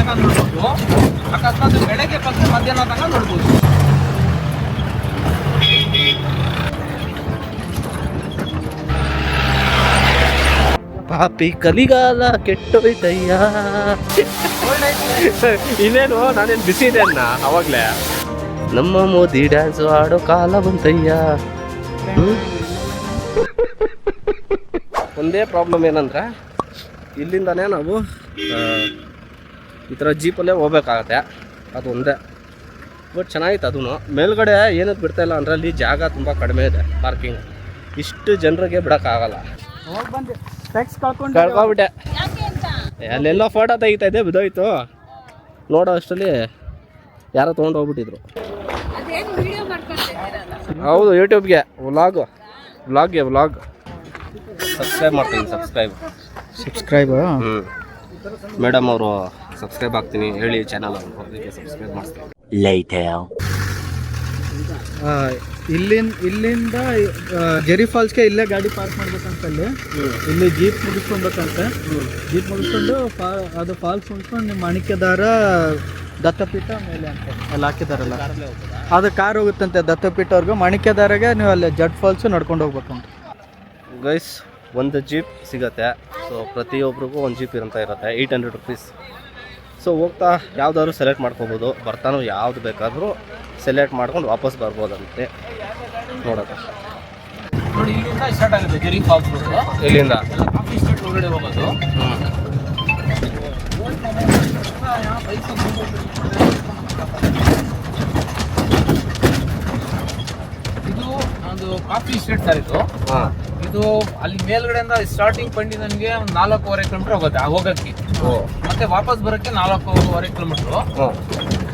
ತನಕ ನೋಡ್ಬೋದು. ಅಕಸ್ಮಾತ್ ಬೆಳಗ್ಗೆ ಬಂದು ಮಧ್ಯಾಹ್ನ ತನಕ ನೋಡ್ಬೋದು. ಪಾಪಿ ಕಲಿಗಾಲ ಕೆಟ್ಟೋಯ್ತಯ್ಯ. ಇನ್ನೇನು ನಾನೇನು ಬಿಸಿ ಇದೆ ಅನ್ನ ಅವಾಗ್ಲೇ. ನಮ್ಮ ಮೋದಿ ಡ್ಯಾನ್ಸ್ ಆಡೋ ಕಾಲ ಬಂತಯ್ಯ. ಒಂದೇ ಪ್ರಾಬ್ಲಮ್ ಏನಂದ್ರೆ ಇಲ್ಲಿಂದಾನೇ ನಾವು ಈ ಥರ ಜೀಪಲ್ಲೇ ಹೋಗ್ಬೇಕಾಗತ್ತೆ, ಅದು ಒಂದೇ. ಬಟ್ ಚೆನ್ನಾಗಿತ್ತು ಅದೂ. ಮೇಲ್ಗಡೆ ಏನಕ್ಕೆ ಬಿಡ್ತಾಯಿಲ್ಲ ಅಂದರೆ ಅಲ್ಲಿ ಜಾಗ ತುಂಬ ಕಡಿಮೆ ಇದೆ, ಪಾರ್ಕಿಂಗ್. ಇಷ್ಟು ಜನರಿಗೆ ಬಿಡೋಕ್ಕಾಗಲ್ಲ. ಕಳ್ಕೊಬಿಟ್ಟೆ. ಅಲ್ಲೆಲ್ಲ ಫೋಟೋ ತೆಗಿತಾ ಇದ್ದೆ, ಬಿದ್ದೋಯ್ತು. ನೋಡೋ ಅಷ್ಟರಲ್ಲಿ ಯಾರೋ ತೊಗೊಂಡು ಹೋಗ್ಬಿಟ್ಟಿದ್ರು. ಹೌದು, ಯೂಟ್ಯೂಬ್ಗೆ ವ್ಲಾಗ್ ಸಬ್ಸ್ಕ್ರೈಬ್ ಮಾಡ್ತೀನಿ. ಸಬ್ಸ್ಕ್ರೈಬ್ ಮೇಡಮ್ ಅವರು ಸಬ್ಸ್ಕ್ರೈಬ್ ಆಗ್ತೀನಿ ಹೇಳಿ ಚಾನಲ್ ಅವರು, ಅದಕ್ಕೆ ಸಬ್ಸ್ಕ್ರೈಬ್ ಮಾಡ್ತೀನಿ. ಇಲ್ಲಿಂದ ಜೆರಿ ಫಾಲ್ಸ್ಗೆ ಇಲ್ಲೇ ಗಾಡಿ ಪಾರ್ಕ್ ಮಾಡ್ಬೇಕಂತಲ್ಲಿ. ಇಲ್ಲಿ ಜೀಪ್ ಮುಗಿಸ್ಕೊಬೇಕಂತೆ. ಜೀಪ್ ಮುಗಿಸ್ಕೊಂಡು ಅದು ಫಾಲ್ಸ್ ಮುಗಿಸ್ಕೊಂಡು ನಿಮ್ಮ ಮಾಣಿಕ್ಯದಾರ ದತ್ತಪೀಠ ಮೇಲೆ ಅಂತ ಅಲ್ಲಿ ಹಾಕಿದಾರಲ್ಲ, ಅದು ಕಾರ್ ಹೋಗುತ್ತಂತೆ ದತ್ತಪೀಠವ್ರಿಗೂ. ಮಾಣಿಕ್ಯದಾರಾಗೆ ನೀವು ಅಲ್ಲಿ ಜಡ್ ಫಾಲ್ಸು ನಡ್ಕೊಂಡು ಹೋಗ್ಬೇಕಂತ. ಗೈಸ್, ಒಂದು ಜೀಪ್ ಸಿಗುತ್ತೆ. ಸೊ ಪ್ರತಿಯೊಬ್ಬರಿಗೂ ಒಂದು ಜೀಪ್ ಇರಂತ ಇರುತ್ತೆ, 800 ರುಪೀಸ್. ಸೊ ಹೋಗ್ತಾ ಯಾವುದಾದ್ರು ಸೆಲೆಕ್ಟ್ ಮಾಡ್ಕೋಬೋದು. ಬರ್ತಾನೂ ಯಾವ್ದು ಬೇಕಾದರೂ ಸೆಲೆಕ್ಟ್ ಮಾಡ್ಕೊಂಡು ವಾಪಸ್ ಬರ್ಬೋದಂತೆ. ನೋಡೋದು ನೋಡಿ, ಇಲ್ಲಿಂದ ಸ್ಟಾರ್ಟ್ ಆಗುತ್ತೆ ಜೆರಿ ಫಾಲ್ಸ್. ಇಲ್ಲಿಂದ ಕಾಫಿ ಸ್ಟ್ರೀಟ್ ಒಳಗಡೆ ಹೋಗೋದು. ಇದು ಒಂದು ಕಾಫಿ ಸ್ಟ್ರೀಟ್ ಸರ್ ಇದು. ಇದು ಅಲ್ಲಿ ಮೇಲ್ಗಡೆಯಿಂದ ಸ್ಟಾರ್ಟಿಂಗ್ ಪಾಯಿಂಟ್ ನನಗೆ ಒಂದು 4.5 ಕಿಲೋಮೀಟರ್ ಹೋಗುತ್ತೆ ಹೋಗಕ್ಕೆ. ಮತ್ತೆ ವಾಪಸ್ ಬರೋಕ್ಕೆ 4.5 ಕಿಲೋಮೀಟ್ರು.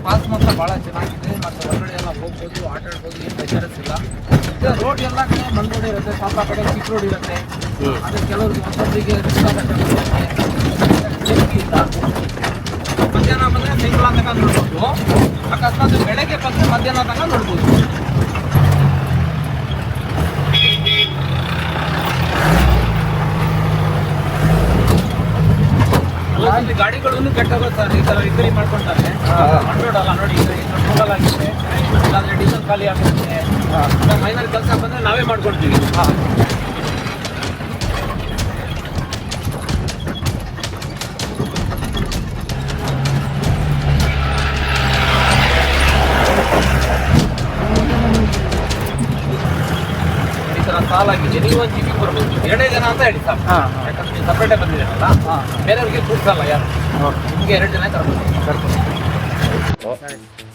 ಪಾಸ್ ಮಾತ್ರ ಭಾಳ ಚೆನ್ನಾಗಿದೆ. ಮತ್ತೆ ಹೊರಗಡೆ ಎಲ್ಲ ಹೋಗ್ಬೋದು, ಆಟ ಆಡ್ಬೋದು, ಏನು ಬೇಜಾರಸ್ ಇಲ್ಲ. ರೋಡ್ ಎಲ್ಲ ಕಡೆ ಮಣ್ಣು ರೋಡ್ ಇರುತ್ತೆ, ಸ್ವಲ್ಪ ಕಡೆ ಚಿಕ್ಕ ರೋಡ್ ಇರುತ್ತೆ. ಅದೇ ಕೆಲವ್ರಿಗೆ ಹೊಸೊಬ್ಬರಿಗೆ ಮಧ್ಯಾಹ್ನ ಬಂದರೆ ಸಾಯಂಕಾಲ ತನಕ ನೋಡ್ಬೋದು. ಅಕಸ್ಮಾತ್ ಬೆಳಗ್ಗೆ ಬಂದರೆ ಮಧ್ಯಾಹ್ನ ತನಕ ನೋಡ್ಬೋದು. ಅಲ್ಲಿ ಗಾಡಿಗಳನ್ನು ಕೆಟ್ಟೋಗುತ್ತೆ ಸರ್, ಈ ಥರ ರಿಪೇರಿ ಮಾಡ್ಕೊಳ್ತಾರೆ. ರೋಡಲ್ಲ ನೋಡಿ, ಟೋಲ್ ಆಗಿದೆ, ಇಲ್ಲಾಂದರೆ ಡೀಸೆಲ್ ಖಾಲಿ ಆಗುತ್ತೆ. ಮೈನರ್ ಕೆಲಸ ಬಂದರೆ ನಾವೇ ಮಾಡ್ಕೊಡ್ತೀವಿ. ಈ ಥರ ಸಾಲಾಗಿದೆ, ನೀವು ಒಂದು ಜಿಪಿಗೆ ಬರ್ಬೋದು. 2 ಜನ ಅಂತ ಹೇಳಿ ಸರ್, ಯಾಕಂದ್ರೆ ನೀವು ಸಪ್ರೇಟೇ ಬಂದಿದ್ದೀರಲ್ಲ, ಬೇರೆಯವ್ರಿಗೆ ಕೂರ್ಸಲ್ಲ ಯಾರು. ನಿಮಗೆ 2 ಜನ ಕರ್ಕೊಂಡು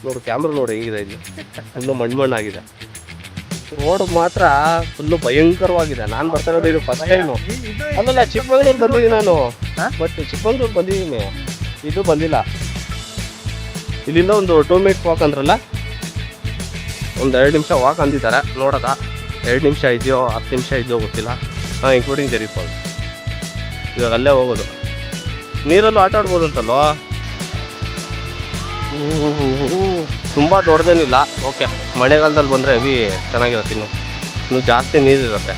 ನೋಡು, ಕ್ಯಾಮ್ರಾ ನೋಡಿ ಹೇಗಿದೆ. ಇಲ್ಲಿ ಫುಲ್ಲು ಮಣ್ಣಾಗಿದೆ. ರೋಡ್ ಮಾತ್ರ ಫುಲ್ಲು ಭಯಂಕರವಾಗಿದೆ. ನಾನು ಬರ್ತಾ ಇರೋದು ಇದು ಫಸ್ಟ್ ಟೈಮು. ಅಲ್ಲಲ್ಲ, ಚಿಕ್ಕಮಗಳೂರು ಬಂದಿದ್ದೀನಿ ನಾನು. ಬಟ್ ಚಿಕ್ಕಮಗಳೂರು ಬಂದಿದ್ದೀನಿ, ಇದು ಬಂದಿಲ್ಲ. ಇಲ್ಲಿಂದ ಒಂದು 2 ಮಿನಿಟ್ಸ್ ವಾಕ್ ಅಂದ್ರಲ್ಲ, ಒಂದು 2 ನಿಮಿಷ ವಾಕ್ ಅಂದಿದ್ದಾರೆ. ನೋಡೋದ 2 ನಿಮಿಷ ಇದೆಯೋ 10 ನಿಮಿಷ ಇದೆಯೋ ಗೊತ್ತಿಲ್ಲ. Including Jeri falls. ಇವಾಗ ಅಲ್ಲೇ ಹೋಗೋದು. ನೀರಲ್ಲೂ ಆಟ ಆಡ್ಬೋದು ಅಂತಲ್ವ. ತುಂಬ ದೊಡ್ಡದೇನಿಲ್ಲ. ಓಕೆ, ಮಳೆಗಾಲದಲ್ಲಿ ಬಂದರೆ ಹೆವಿ ಚೆನ್ನಾಗಿರುತ್ತೆ. ಇನ್ನೂ ಜಾಸ್ತಿ ನೀರಿರುತ್ತೆ.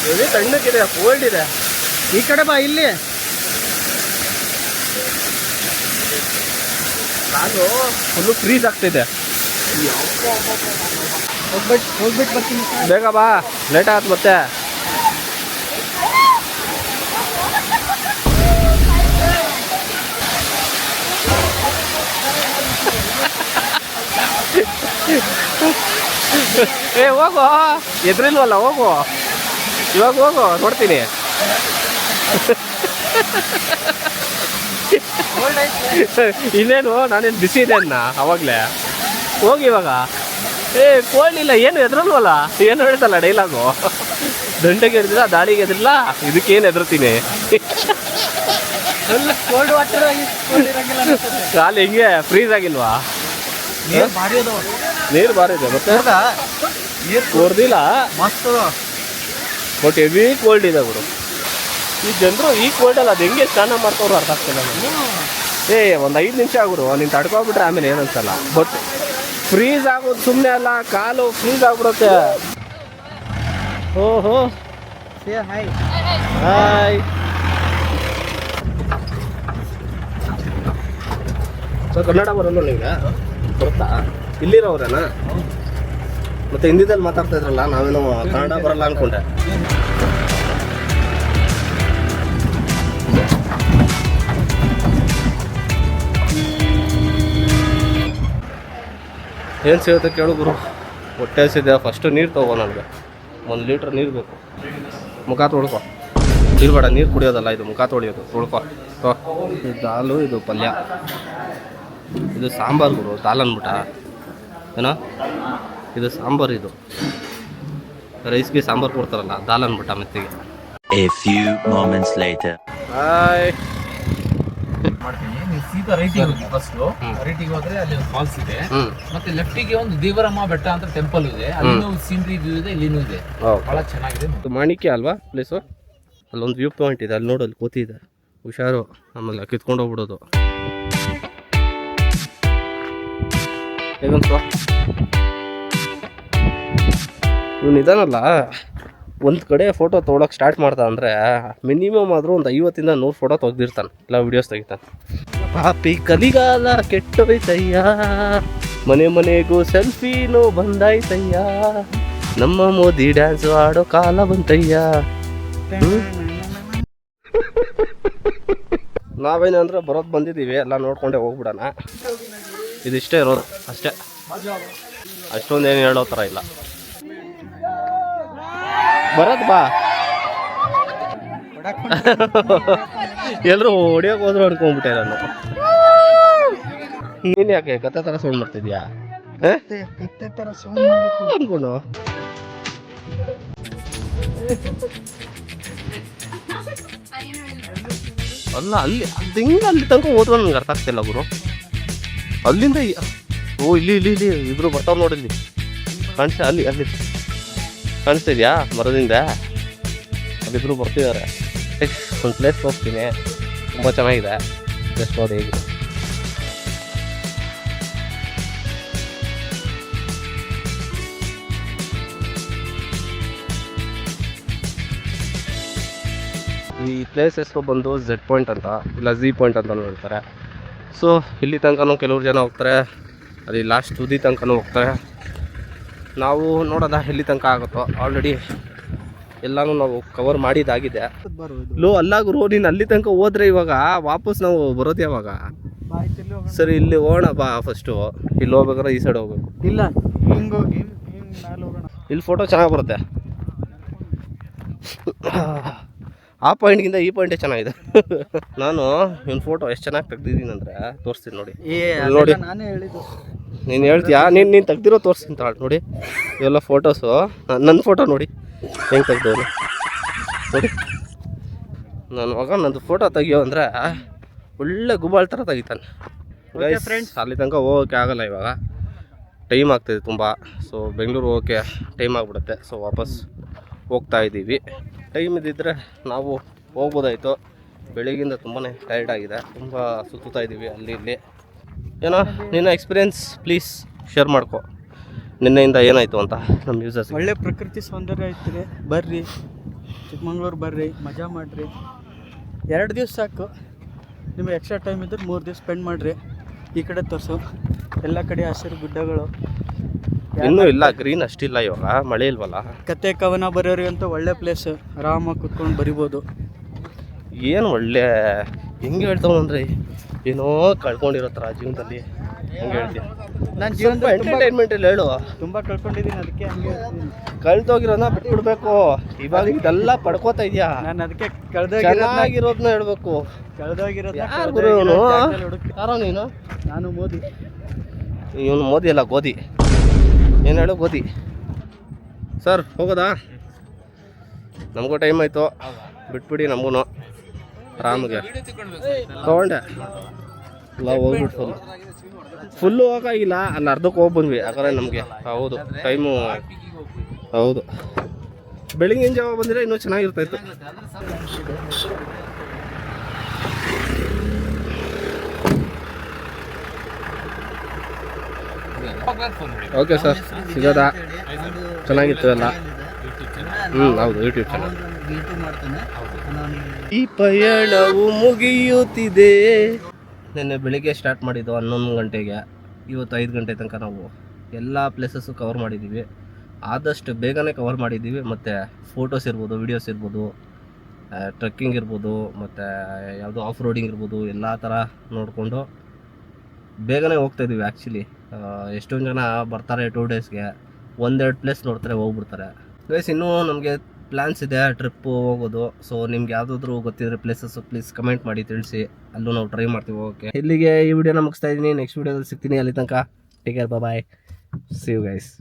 ಹೆವಿ ತಣ್ಣಕ್ಕಿದೆ, ಕೋಲ್ಡ್ ಇದೆ. ಈ ಕಡೆ ಬಾ, ಇಲ್ಲಿ ನಾನು ಫುಲ್ಲು ಫ್ರೀಸ್ ಆಗ್ತಿದೆ. ಹೋಗ್ಬಿಟ್ಟು ಬರ್ತೀನಿ. ಬೇಗ ಬಾ, ಲೇಟ್ ಆಯ್ತು ಮತ್ತೆ. ಹೋಗು, ಎದ್ರಿಲ್ವಲ್ಲ, ಹೋಗು. ಇವಾಗ ಹೋಗು, ನೋಡ್ತೀನಿ. ಇನ್ನೇನು ನಾನೇನು ಬಿಸಿ ಇದೆ ಅನ್ನ ಅವಾಗಲೇ. ಹೋಗಿ ಇವಾಗ. ಕೋಲ್ಡ್ ಇಲ್ಲ, ಏನು ಎದ್ರಲ್ವಲ್ಲ. ಏನು ಹೇಳ್ತಲ್ಲ ಡೈಲಾಗು. ದಂಡೆಗೆ ಎದ್ರಿಲ್ಲ, ದಾಳಿಗೆ ಎದ್ರಿಲ್ಲ, ಇದಕ್ಕೇನು ಎದುರ್ತೀನಿ. ಕೋಲ್ಡ್ ವಾಟರ್ ಕಾಲು ಹಿಂಗೆ ಫ್ರೀಸ್ ಆಗಿಲ್ವಾ? ನೀರು ಭಾರಿ ಇದೆ. ಮತ್ತೆ ಕೊರ್ದಿಲ್ಲ, ಮಸ್ತ್. ಬಟ್ ಹೆವಿ ಕೋಲ್ಡ್ ಇದೆ ಬಿಡು. ಈ ಜನರು ಈ ಕೋಲ್ಡಲ್ಲಿ ಅದು ಹೆಂಗೆ ಸ್ನಾನ ಮಾಡ್ತಾವ್ರು ಅರ್ಥ ಆಗ್ತಿಲ್ಲ. ಒಂದು 5 ನಿಮಿಷ ಆಗುರು ನೀನು ತಡ್ಕೊಬಿಟ್ರೆ ಆಮೇಲೆ ಏನನ್ಸಲ್ಲ. ಬಟ್ ಫ್ರೀಸ್ ಆಗೋದು ಸುಮ್ಮನೆ ಅಲ್ಲ, ಕಾಲು ಫ್ರೀಸ್ ಆಗ್ಬಿಡುತ್ತೆ. ಓಹೋ ಹಾಯ್ ಹಾಯ್. ಸೊ ಕನ್ನಡ ಬರಲ್ಲ ನಿಂಗೆ? ಬರುತ್ತಾ? ಇಲ್ಲಿರೋರೇನಾ? ಮತ್ತೆ ಹಿಂದಿದಲ್ಲಿ ಮಾತಾಡ್ತಾ ಇದ್ರಲ್ಲ, ನಾವೇನೋ ಕನ್ನಡ ಬರಲ್ಲ ಅನ್ಕೊಂಡೆ. ಏನು ಸಿಗುತ್ತೆ ಕೇಳು ಗುರು, ಹೊಟ್ಟೆ ಹಸಿದೆ. ಫಸ್ಟು ನೀರು ತಗೋ, ನನಗೆ 1 ಲೀಟ್ರ್ ನೀರು ಬೇಕು. ಮುಖ ತೊಳ್ಕೊ, ನೀರು ಬೇಡ, ನೀರು ಕುಡಿಯೋದಲ್ಲ ಇದು, ಮುಖ ತೊಳಿಯೋದು. ತೊಳ್ಕೊ. ಇದು ದಾಲು, ಇದು ಪಲ್ಯ, ಇದು ಸಾಂಬಾರು ಗುರು. ದಾಲ್ ಅಂದ್ಬಿಟ್ಟ ಏನೋ, ಇದು ಸಾಂಬಾರು. ಇದು ರೈಸ್ಗೆ ಸಾಂಬಾರು ಕೊಡ್ತಾರಲ್ಲ, ದಾಲ್ ಅಂದ್ಬಿಟ್ಟ ಮೆತ್ತಿಗೆ. A few moments later. Hi. ಮಾಡ್ತೀನಿ. ನೀವು ಸೀದಾ ರೈಟಿಗೆ ಹೋಗಿ, ಫಸ್ಟ್ ರೈಟಿಗೆ ಹೋದ್ರೆ ಅಲ್ಲಿ ಒಂದು ಫಾಲ್ಸ್ ಇದೆ, ಮತ್ತೆ ಲೆಫ್ಟಿಗೆ ಒಂದು ದೇವರಮ್ಮ ಬೆಟ್ಟ ಅಂತ ಟೆಂಪಲ್ ಇದೆ. ಅಲ್ಲಿನೂ ಸೀನರಿ ವ್ಯೂ ಇದೆ, ಇಲ್ಲಿನೂ ಇದೆ, ಬಹಳ ಚೆನ್ನಾಗಿದೆ. ಇದು ಮಾಣಿಕ್ಯ ಅಲ್ವಾ ಪ್ಲೇಸು? ಅಲ್ಲೊಂದು ವ್ಯೂ ಪಾಯಿಂಟ್ ಇದೆ, ಅಲ್ಲಿ ನೋಡಲ್ಲಿ ಕೂತಿದೆ. ಹುಷಾರು, ಆಮೇಲೆ ಕಿತ್ಕೊಂಡು ಹೋಗ್ಬಿಡೋದು. ಹೇಗಂತ ಇವನು ಇದಾನಲ್ಲ, ಒಂದು ಕಡೆ ಫೋಟೋ ತೊಗೊಳಕ್ಕೆ ಸ್ಟಾರ್ಟ್ ಮಾಡ್ದ ಅಂದರೆ ಮಿನಿಮಮ್ ಆದರೂ ಒಂದು 50 ಇಂದ 100 ಫೋಟೋ ತೆಗ್ದಿರ್ತಾನೆ, ಇಲ್ಲ ವೀಡಿಯೋಸ್ ತೆಗಿತಾನೆ. ಪಾಪಿ ಕಲಿಗಾಲ ಕೆಟ್ಟೋಯ್ತಯ್ಯ, ಮನೆ ಮನೆಗೂ ಸೆಲ್ಫಿನೂ ಬಂದಾಯ್ತಯ್ಯ, ನಮ್ಮ ಮೋದಿ ಡ್ಯಾನ್ಸ್ ಆಡೋ ಕಾಲ ಬಂತಯ್ಯ. ನಾವೇನಂದ್ರೆ ಬರೋದು ಬಂದಿದ್ದೀವಿ, ಎಲ್ಲ ನೋಡ್ಕೊಂಡೆ ಹೋಗ್ಬಿಡೋಣ. ಇದಿಷ್ಟೇ ಇರೋದು ಅಷ್ಟೇ, ಅಷ್ಟೊಂದೇನು ಹೇಳೋ ಥರ ಇಲ್ಲ. ಬರೋದು ಬಾ. ಎಲ್ಲರೂ ಹೊಡಿಯೋಕೆ ಹೋದ್ರು ಅನ್ಕೊಂಡ್ಬಿಟ್ಟೆ ನಾನು. ನೀನು ಯಾಕೆ ಕತ್ತೆ ಥರ ಸೌಂಡ್ ಮಾಡ್ತಿದ್ಯಾ ಅನ್ಕೊಂಡು? ಅಲ್ಲ, ಅಲ್ಲಿ ಅದು ಹಿಂಗೆ ಅಲ್ಲಿ ತನಕ ಹೋದ್ರು ನನಗೆ ಅರ್ಥ ಆಗ್ತಿಲ್ಲ ಗುರು. ಅಲ್ಲಿಂದ ಓ ಇಲ್ಲಿ ಇಲ್ಲಿ ಇಲ್ಲಿ ಇಬ್ರು ಬರ್ತಾವ್ ನೋಡಿಲ್ಲಿ, ಕಾಣಿಸ್ತಾ? ಅಲ್ಲಿ ಅಲ್ಲಿ ಕಾಣಿಸ್ತಾ ಇದೆಯಾ ಮರದಿಂದ? ಅಲ್ಲಿಬ್ರು ಬರ್ತಿದ್ದಾರೆ. ಒಂದು ಪ್ಲೇಸ್ ಹೋಗ್ತೀನಿ, ತುಂಬ ಚೆನ್ನಾಗಿದೆ, ಜಸ್ಟ್ ನೋಡಿ ಹೇಗೆ. ಈ ಪ್ಲೇಸ್ ಹೆಸರು ಬಂದು Z ಪಾಯಿಂಟ್ ಅಂತ, ಇಲ್ಲ Z ಪಾಯಿಂಟ್ ಅಂತ ಹೇಳ್ತಾರೆ. ಸೊ ಇಲ್ಲಿ ತನಕನೂ ಕೆಲವ್ರು ಜನ ಹೋಗ್ತಾರೆ, ಅಲ್ಲಿ ಲಾಸ್ಟ್ ತುದಿ ತನಕನೂ ಹೋಗ್ತಾರೆ. ನಾವು ನೋಡೋದ ಎಲ್ಲಿ ತನಕ ಆಗುತ್ತೋ. ಆಲ್ರೆಡಿ ಎಲ್ಲನೂ ನಾವು ಕವರ್ ಮಾಡಿದ್ದಾಗಿದೆ. ಲೋ ಅಲ್ಲ ಗುರು, ನೀನು ಅಲ್ಲಿ ತನಕ ಹೋದ್ರೆ ಇವಾಗ ವಾಪಸ್ ನಾವು ಬರೋದು ಯಾವಾಗ? ಸರಿ ಇಲ್ಲಿ ಹೋಗೋಣ ಬಾ. ಫಸ್ಟು ಇಲ್ಲಿ ಹೋಗ್ಬೇಕಾದ್ರೆ ಈ ಸೈಡ್ ಹೋಗ್ಬೇಕು. ಇಲ್ಲ, ಹಿಂಗೋಗಿ ಇಲ್ಲಿ ಫೋಟೋ ಚೆನ್ನಾಗಿ ಬರುತ್ತೆ. ಆ ಪಾಯಿಂಟ್ಗಿಂತ ಈ ಪಾಯಿಂಟೇ ಚೆನ್ನಾಗಿದೆ. ನಾನು ಇವನ್ ಫೋಟೋ ಎಷ್ಟು ಚೆನ್ನಾಗಿ ತೆಗ್ದಿದ್ದೀನಿ ಅಂದರೆ ತೋರಿಸ್ತೀನಿ ನೋಡಿ. ನೋಡಿ ನಾನೇ ಹೇಳಿದ್ದು, ನೀನು ಹೇಳ್ತೀಯಾ? ನೀನು ತೆಗ್ದಿರೋ ತೋರಿಸ್ತೀನಿ ತಾಳು ನೋಡಿ. ಇವೆಲ್ಲ ಫೋಟೋಸು, ನನ್ನ ಫೋಟೋ ನೋಡಿ ಹೆಂಗೆ ತೆಗ್ದವನು ನೋಡಿ. ನಾನು ಮಗ ನಂದು ಫೋಟೋ ತೆಗಿಯೋ ಅಂದರೆ ಒಳ್ಳೆ ಗುಬಾಳ್ ಥರ ತೆಗಿತಾನೆ. ಫ್ರೆಂಡ್ಸ್ ಅಲ್ಲಿ ತನಕ ಹೋಗೋಕ್ಕೆ ಆಗಲ್ಲ, ಇವಾಗ ಟೈಮ್ ಆಗ್ತಿದೆ ತುಂಬ. ಸೊ ಬೆಂಗಳೂರು ಹೋಗೋಕ್ಕೆ ಟೈಮ್ ಆಗಿಬಿಡುತ್ತೆ. ಸೊ ವಾಪಸ್ ಹೋಗ್ತಾ ಇದ್ದೀವಿ. ಟೈಮ್ ಇದ್ದಿದ್ದರೆ ನಾವು ಹೋಗ್ಬೋದಾಯಿತು. ಬೆಳಗ್ಗಿಂದ ತುಂಬಾ ಟೈರ್ಡ್ ಆಗಿದೆ, ತುಂಬ ಸುತ್ತಾ ಇದ್ದೀವಿ ಅಲ್ಲಿ ಇಲ್ಲಿ. ಏನೋ ನಿನ್ನ ಎಕ್ಸ್ಪೀರಿಯನ್ಸ್ ಪ್ಲೀಸ್ ಶೇರ್ ಮಾಡ್ಕೊ, ನಿನ್ನೆಯಿಂದ ಏನಾಯಿತು ಅಂತ ನಮ್ಮ ಯೂಸರ್ಸ್. ಒಳ್ಳೆ ಪ್ರಕೃತಿ ಸೌಂದರ್ಯ ಐತ್ರಿ, ಬರ್ರಿ ಚಿಕ್ಕಮಂಗ್ಳೂರು ಬರ್ರಿ, ಮಜಾ ಮಾಡಿರಿ. 2 ದಿವಸ ಸಾಕು, ನಿಮಗೆ ಎಕ್ಸ್ಟ್ರಾ ಟೈಮ್ ಇದ್ರೆ 3 ದಿವಸ ಸ್ಪೆಂಡ್ ಮಾಡಿರಿ. ಈ ಕಡೆ ತೋರಿಸು, ಎಲ್ಲ ಕಡೆ ಹಸಿರು ಗುಡ್ಡಗಳು. ಇನ್ನೂ ಇಲ್ಲ, ಗ್ರೀನ್ ಅಷ್ಟಿಲ್ಲ, ಇವಾಗ ಮಳೆ ಇಲ್ವಲ್ಲ. ಕತೆ ಕವನ ಬರೆಯೋರಿಗೆ ಅಂತ ಒಳ್ಳೆ ಪ್ಲೇಸ್, ಆರಾಮಾಗಿ ಕುತ್ಕೊಂಡು ಬರಿಬೋದು. ಏನು ಒಳ್ಳೆ ಹೆಂಗೆ ಹೇಳ್ತಾವಂದ್ರೆ ಏನೋ ಕಳ್ಕೊಂಡಿರೋ ಥರ ಜೀವನದಲ್ಲಿ. ಹೆಂಗೆ ಹೇಳ್ತೀಯ? ನಾನು ಜೀವನದ ಎಂಟರ್ಟೈನ್ಮೆಂಟಲ್ಲಿ ಹೇಳು. ತುಂಬ ಕಳ್ಕೊಂಡಿದ್ದೀನಿ, ಅದಕ್ಕೆ ಹಂಗೆ ಹೇಳ್ತೀನಿ. ಕಳ್ದೋಗಿರೋದನ್ನ ಬಿಟ್ಬಿಡ್ಬೇಕು. ಇವಾಗ ಇದೆಲ್ಲ ಪಡ್ಕೋತಾ ಇದೆಯಾ? ನಾನು ಅದಕ್ಕೆ ಚೆನ್ನಾಗಿರೋದನ್ನ ಹೇಳ್ಬೇಕು. ಯಾರು ಗುರು ಇವನು? ಯಾರೋ ನೀನು? ನಾನು ಮೋದಿ. ಇವನು ಮೋದಿ ಅಲ್ಲ, ಗೋಧಿ. ಏನು ಹೇಳು? ಗೋಧಿ. ಸರ್ ಹೋಗೋದಾ? ನಮಗೂ ಟೈಮ್ ಆಯಿತು, ಬಿಟ್ಬಿಡಿ ನಮಗೂ ಆರಾಮಿಗೆ. ತೊಗೊಂಡೆ ಎಲ್ಲ ಹೋಗ್ಬಿಟ್ಟು ಫುಲ್ಲು ಹೋಗಾಗಿಲ್ಲ, ಅಲ್ಲಿ ಅರ್ಧಕ್ಕೆ ಹೋಗಿ ಬಂದ್ವಿ. ಯಾಕಂದರೆ ನಮಗೆ ಹೌದು ಟೈಮು, ಹೌದು ಬೆಳಿಗ್ಗಿನ ಜಾವ ಬಂದರೆ ಇನ್ನೂ ಚೆನ್ನಾಗಿರ್ತಾಯಿತ್ತು. Okay sir, ಸಿಗೋದಾ? ಚೆನ್ನಾಗಿತ್ತು ಎಲ್ಲ. ಹೌದು, ಯೂಟ್ಯೂಬ್ ಚಾನಲ್. ಮಾಡ್ತಾನೆ. ಈ ಪಯಣವು ಮುಗಿಯುತ್ತಿದೆ. ನಿನ್ನೆ ಬೆಳಿಗ್ಗೆ ಸ್ಟಾರ್ಟ್ ಮಾಡಿದ್ದು 11 ಗಂಟೆಗೆ, ಇವತ್ತು 5 ಗಂಟೆ ತನಕ ನಾವು ಎಲ್ಲ ಪ್ಲೇಸಸ್ಸು ಕವರ್ ಮಾಡಿದ್ದೀವಿ. ಆದಷ್ಟು ಬೇಗನೆ ಕವರ್ ಮಾಡಿದ್ದೀವಿ. ಮತ್ತು ಫೋಟೋಸ್ ಇರ್ಬೋದು, ವೀಡಿಯೋಸ್ ಇರ್ಬೋದು, ಟ್ರೆಕ್ಕಿಂಗ್ ಇರ್ಬೋದು, ಮತ್ತು ಯಾವುದೋ ಆಫ್ ರೋಡಿಂಗ್ ಇರ್ಬೋದು, ಎಲ್ಲ ಥರ ನೋಡಿಕೊಂಡು ಬೇಗನೆ ಹೋಗ್ತಾಯಿದ್ದೀವಿ. ಆ್ಯಕ್ಚುಲಿ ಎಷ್ಟೊಂದು ಜನ ಬರ್ತಾರೆ 2 ಡೇಸ್ಗೆ, 1-2 ಪ್ಲೇಸ್ ನೋಡ್ತಾರೆ, ಹೋಗ್ಬಿಡ್ತಾರೆ. ಗೈಸ್, ಇನ್ನೂ ನಮಗೆ ಪ್ಲ್ಯಾನ್ಸ್ ಇದೆ ಟ್ರಿಪ್ಪು ಹೋಗೋದು. ಸೊ ನಿಮ್ಗೆ ಯಾವುದಾದ್ರೂ ಗೊತ್ತಿದ್ರೆ ಪ್ಲೇಸಸ್ಸು ಪ್ಲೀಸ್ ಕಮೆಂಟ್ ಮಾಡಿ ತಿಳಿಸಿ, ಅಲ್ಲೂ ನಾವು ಟ್ರೈ ಮಾಡ್ತೀವಿ ಹೋಗೋಕ್ಕೆ. ಇಲ್ಲಿಗೆ ಈ ವಿಡಿಯೋನ ಮುಗಿಸ್ತಾ ಇದ್ದೀನಿ. ನೆಕ್ಸ್ಟ್ ವಿಡಿಯೋದಲ್ಲಿ ಸಿಗ್ತೀನಿ. ಅಲ್ಲಿ ತನಕ take care, bye, see you guys.